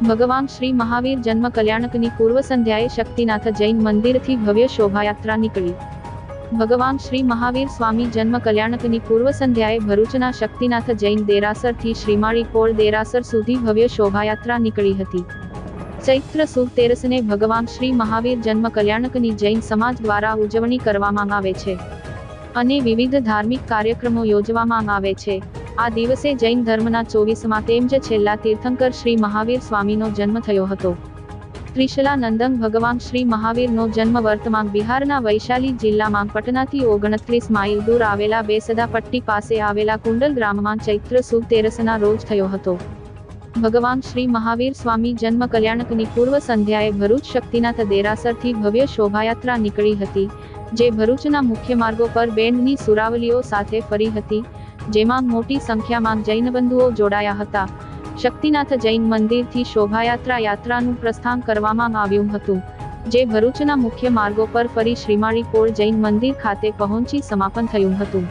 ભગવાન શ્રી મહાવીર જન્મ કલ્યાણકની પૂર્વ સંધ્યાએ શક્તિનાથ જૈન મંદિરથી ભવ્ય શોભાયાત્રા નીકળી। ભગવાન શ્રી મહાવીર સ્વામી જન્મ કલ્યાણકની પૂર્વ સંધ્યાએ ભરૂચના શક્તિનાથ જૈન દેરાસરથી શ્રીમાળી કોળ દેરાસર સુધી ભવ્ય શોભાયાત્રા નીકળી હતી। ચૈત્ર સુદ 13ને ભગવાન શ્રી મહાવીર જન્મ કલ્યાણકની જૈન સમાજ દ્વારા ઉજવણી કરવામાં આવે છે અને વિવિધ ધાર્મિક કાર્યક્રમો યોજવામાં આવે છે। આ દિવસે જૈન ધર્મના 24મા તેમજ છેલ્લા તીર્થંકર શ્રી મહાવીર સ્વામીનો જન્મ થયો હતો। ત્રિશલા નંદન ભગવાન શ્રી મહાવીરનો જન્મ વર્તમાન બિહારના વૈશાલી જિલ્લામાં પટનાથી 29 માઇલ દૂર આવેલા બેસદા પટ્ટી પાસે આવેલા કુંડલ ગ્રામમાં ચૈત્ર સુદ 13ના રોજ થયો હતો। ભગવાન શ્રી મહાવીર સ્વામી જન્મ કલ્યાણકની પૂર્વ સંધ્યાએ ભરૂચ શક્તિનાથ દેરાસરથી ભવ્ય શોભાયાત્રા નીકળી હતી, જે ભરૂચના મુખ્ય માર્ગો પર બેન્ડની સુરાવલીઓ સાથે ફરી હતી, જેમાં મોટી સંખ્યામાં જૈન બંધુઓ જોડાયા હતા। શક્તિનાથ જૈન મંદિરથી શોભાયાત્રા યાત્રાનું પ્રસ્થાન કરવામાં આવ્યું હતું, જે ભરૂચના મુખ્ય માર્ગો પર ફરી શ્રીમાળી કોળ જૈન મંદિર ખાતે પહોંચી સમાપન થયું હતું।